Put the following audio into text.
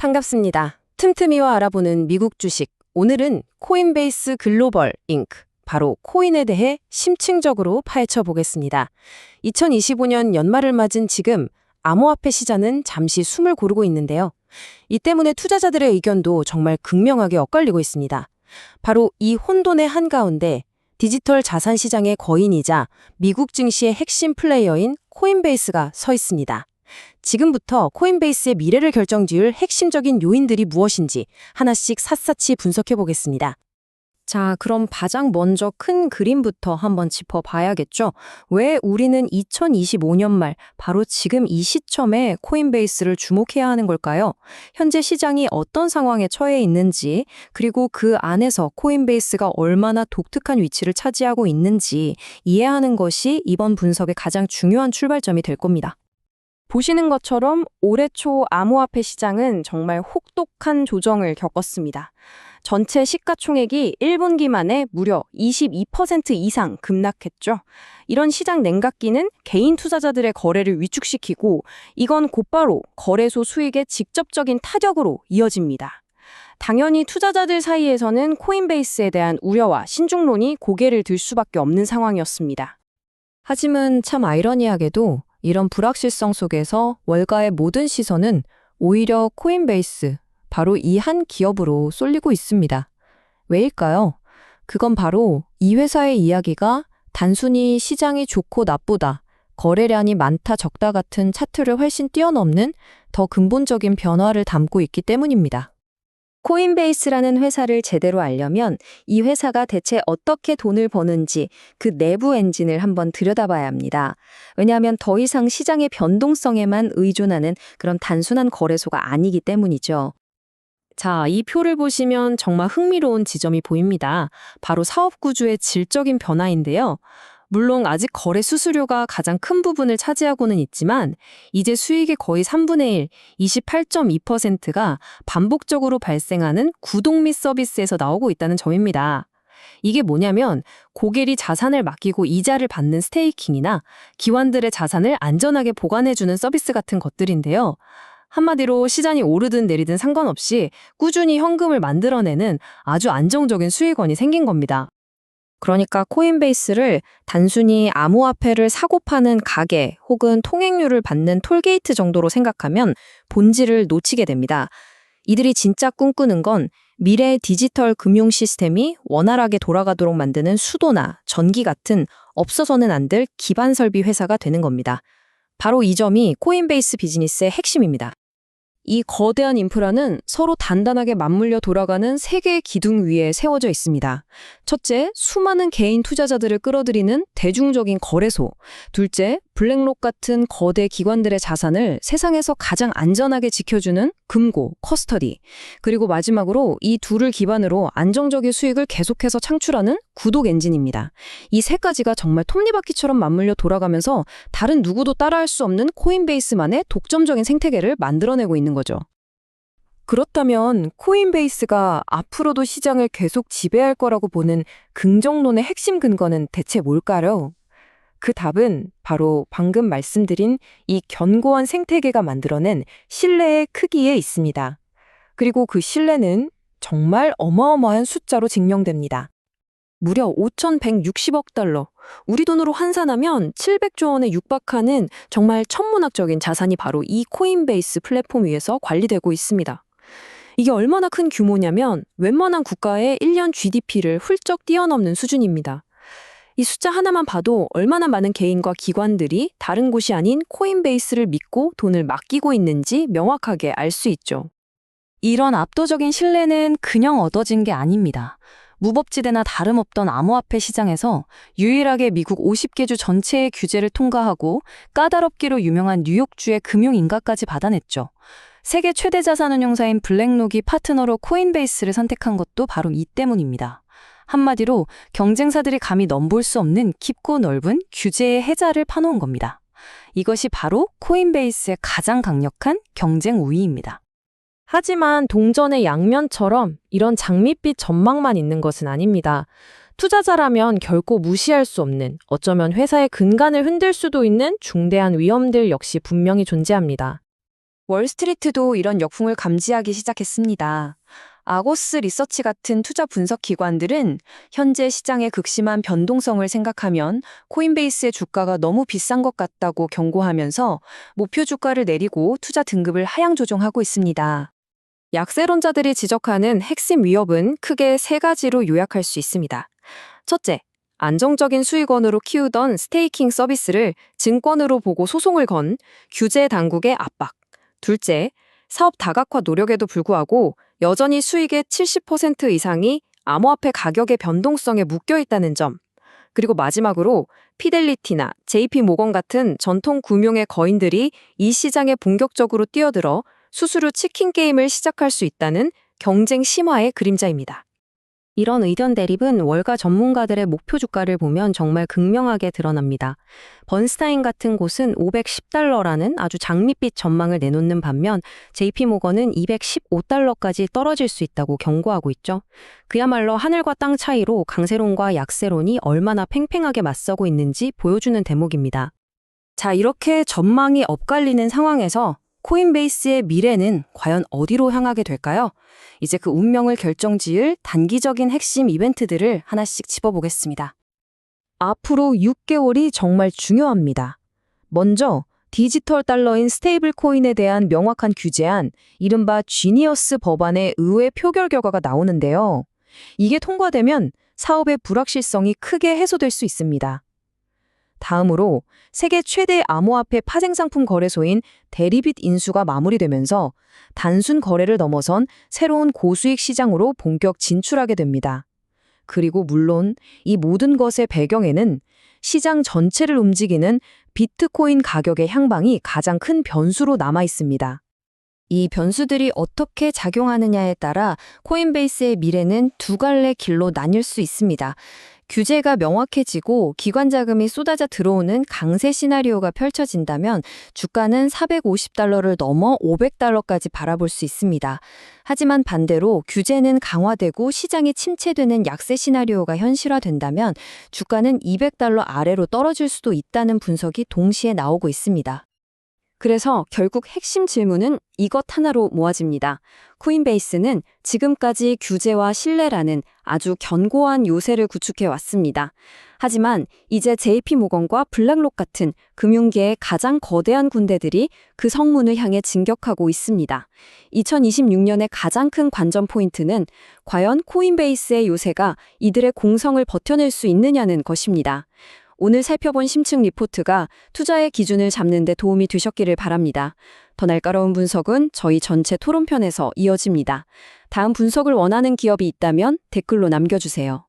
반갑습니다. 틈틈이와 알아보는 미국 주식. 오늘은 코인베이스 글로벌 잉크, 바로 코인에 대해 심층적으로 파헤쳐 보겠습니다. 2025년 연말을 맞은 지금 암호화폐 시장은 잠시 숨을 고르고 있는데요. 이 때문에 투자자들의 의견도 정말 극명하게 엇갈리고 있습니다. 바로 이 혼돈의 한가운데 디지털 자산 시장의 거인이자 미국 증시의 핵심 플레이어인 코인베이스가 서 있습니다. 지금부터 코인베이스의 미래를 결정지을 핵심적인 요인들이 무엇인지 하나씩 샅샅이 분석해 보겠습니다. 자, 그럼 가장 먼저 큰 그림부터 한번 짚어봐야겠죠. 왜 우리는 2025년 말 바로 지금 이 시점에 코인베이스를 주목해야 하는 걸까요? 현재 시장이 어떤 상황에 처해 있는지, 그리고 그 안에서 코인베이스가 얼마나 독특한 위치를 차지하고 있는지 이해하는 것이 이번 분석의 가장 중요한 출발점이 될 겁니다. 보시는 것처럼 올해 초 암호화폐 시장은 정말 혹독한 조정을 겪었습니다. 전체 시가총액이 1분기 만에 무려 22% 이상 급락했죠. 이런 시장 냉각기는 개인 투자자들의 거래를 위축시키고 이건 곧바로 거래소 수익의 직접적인 타격으로 이어집니다. 당연히 투자자들 사이에서는 코인베이스에 대한 우려와 신중론이 고개를 들 수밖에 없는 상황이었습니다. 하지만 참 아이러니하게도 이런 불확실성 속에서 월가의 모든 시선은 오히려 코인베이스, 바로 이 한 기업으로 쏠리고 있습니다. 왜일까요? 그건 바로 이 회사의 이야기가 단순히 시장이 좋고 나쁘다, 거래량이 많다 적다 같은 차트를 훨씬 뛰어넘는 더 근본적인 변화를 담고 있기 때문입니다. 코인베이스라는 회사를 제대로 알려면 이 회사가 대체 어떻게 돈을 버는지 그 내부 엔진을 한번 들여다봐야 합니다. 왜냐하면 더 이상 시장의 변동성에만 의존하는 그런 단순한 거래소가 아니기 때문이죠. 자, 이 표를 보시면 정말 흥미로운 지점이 보입니다. 바로 사업 구조의 질적인 변화인데요. 물론 아직 거래 수수료가 가장 큰 부분을 차지하고는 있지만 이제 수익의 거의 3분의 1, 28.2%가 반복적으로 발생하는 구독 및 서비스에서 나오고 있다는 점입니다. 이게 뭐냐면 고객이 자산을 맡기고 이자를 받는 스테이킹이나 기관들의 자산을 안전하게 보관해주는 서비스 같은 것들인데요. 한마디로 시장이 오르든 내리든 상관없이 꾸준히 현금을 만들어내는 아주 안정적인 수익원이 생긴 겁니다. 그러니까 코인베이스를 단순히 암호화폐를 사고 파는 가게 혹은 통행료를 받는 톨게이트 정도로 생각하면 본질을 놓치게 됩니다. 이들이 진짜 꿈꾸는 건 미래의 디지털 금융 시스템이 원활하게 돌아가도록 만드는 수도나 전기 같은 없어서는 안 될 기반 설비 회사가 되는 겁니다. 바로 이 점이 코인베이스 비즈니스의 핵심입니다. 이 거대한 인프라는 서로 단단하게 맞물려 돌아가는 세 개의 기둥 위에 세워져 있습니다. 첫째, 수많은 개인 투자자들을 끌어들이는 대중적인 거래소. 둘째, 블랙록 같은 거대 기관들의 자산을 세상에서 가장 안전하게 지켜주는 금고, 커스터디. 그리고 마지막으로 이 둘을 기반으로 안정적인 수익을 계속해서 창출하는 구독 엔진입니다. 이 세 가지가 정말 톱니바퀴처럼 맞물려 돌아가면서 다른 누구도 따라할 수 없는 코인베이스만의 독점적인 생태계를 만들어내고 있는 거죠. 그렇다면 코인베이스가 앞으로도 시장을 계속 지배할 거라고 보는 긍정론의 핵심 근거는 대체 뭘까요? 그 답은 바로 방금 말씀드린 이 견고한 생태계가 만들어낸 신뢰의 크기에 있습니다. 그리고 그 신뢰는 정말 어마어마한 숫자로 증명됩니다. 무려 5,160억 달러, 우리 돈으로 환산하면 700조 원에 육박하는 정말 천문학적인 자산이 바로 이 코인베이스 플랫폼 위에서 관리되고 있습니다. 이게 얼마나 큰 규모냐면 웬만한 국가의 1년 GDP를 훌쩍 뛰어넘는 수준입니다. 이 숫자 하나만 봐도 얼마나 많은 개인과 기관들이 다른 곳이 아닌 코인베이스를 믿고 돈을 맡기고 있는지 명확하게 알 수 있죠. 이런 압도적인 신뢰는 그냥 얻어진 게 아닙니다. 무법지대나 다름없던 암호화폐 시장에서 유일하게 미국 50개 주 전체의 규제를 통과하고 까다롭기로 유명한 뉴욕주의 금융인가까지 받아냈죠. 세계 최대 자산운용사인 블랙록이 파트너로 코인베이스를 선택한 것도 바로 이 때문입니다. 한마디로 경쟁사들이 감히 넘볼 수 없는 깊고 넓은 규제의 해자를 파놓은 겁니다. 이것이 바로 코인베이스의 가장 강력한 경쟁 우위입니다. 하지만 동전의 양면처럼 이런 장밋빛 전망만 있는 것은 아닙니다. 투자자라면 결코 무시할 수 없는, 어쩌면 회사의 근간을 흔들 수도 있는 중대한 위험들 역시 분명히 존재합니다. 월스트리트도 이런 역풍을 감지하기 시작했습니다. 아고스 리서치 같은 투자 분석 기관들은 현재 시장의 극심한 변동성을 생각하면 코인베이스의 주가가 너무 비싼 것 같다고 경고하면서 목표 주가를 내리고 투자 등급을 하향 조정하고 있습니다. 약세론자들이 지적하는 핵심 위협은 크게 세 가지로 요약할 수 있습니다. 첫째, 안정적인 수익원으로 키우던 스테이킹 서비스를 증권으로 보고 소송을 건 규제 당국의 압박. 둘째, 사업 다각화 노력에도 불구하고 여전히 수익의 70% 이상이 암호화폐 가격의 변동성에 묶여 있다는 점. 그리고 마지막으로 피델리티나 JP모건 같은 전통 금융의 거인들이 이 시장에 본격적으로 뛰어들어 수수료 치킨 게임을 시작할 수 있다는 경쟁 심화의 그림자입니다. 이런 의견 대립은 월가 전문가들의 목표 주가를 보면 정말 극명하게 드러납니다. 번스타인 같은 곳은 510달러라는 아주 장밋빛 전망을 내놓는 반면 JP모건은 215달러까지 떨어질 수 있다고 경고하고 있죠. 그야말로 하늘과 땅 차이로 강세론과 약세론이 얼마나 팽팽하게 맞서고 있는지 보여주는 대목입니다. 자, 이렇게 전망이 엇갈리는 상황에서 코인베이스의 미래는 과연 어디로 향하게 될까요? 이제 그 운명을 결정지을 단기적인 핵심 이벤트들을 하나씩 짚어보겠습니다. 앞으로 6개월이 정말 중요합니다. 먼저 디지털 달러인 스테이블 코인에 대한 명확한 규제안, 이른바 지니어스 법안의 의회 표결 결과가 나오는데요. 이게 통과되면 사업의 불확실성이 크게 해소될 수 있습니다. 다음으로 세계 최대 암호화폐 파생상품 거래소인 대리빗 인수가 마무리되면서 단순 거래를 넘어선 새로운 고수익 시장으로 본격 진출하게 됩니다. 그리고 물론 이 모든 것의 배경에는 시장 전체를 움직이는 비트코인 가격의 향방이 가장 큰 변수로 남아 있습니다. 이 변수들이 어떻게 작용하느냐에 따라 코인베이스의 미래는 두 갈래 길로 나뉠 수 있습니다. 규제가 명확해지고 기관 자금이 쏟아져 들어오는 강세 시나리오가 펼쳐진다면 주가는 450달러를 넘어 500달러까지 바라볼 수 있습니다. 하지만 반대로 규제는 강화되고 시장이 침체되는 약세 시나리오가 현실화된다면 주가는 200달러 아래로 떨어질 수도 있다는 분석이 동시에 나오고 있습니다. 그래서 결국 핵심 질문은 이것 하나로 모아집니다. 코인베이스는 지금까지 규제와 신뢰라는 아주 견고한 요새를 구축해 왔습니다. 하지만 이제 JP모건과 블랙록 같은 금융계의 가장 거대한 군대들이 그 성문을 향해 진격하고 있습니다. 2026년의 가장 큰 관전 포인트는 과연 코인베이스의 요새가 이들의 공성을 버텨낼 수 있느냐는 것입니다. 오늘 살펴본 심층 리포트가 투자의 기준을 잡는 데 도움이 되셨기를 바랍니다. 더 날카로운 분석은 저희 전체 토론편에서 이어집니다. 다음 분석을 원하는 기업이 있다면 댓글로 남겨주세요.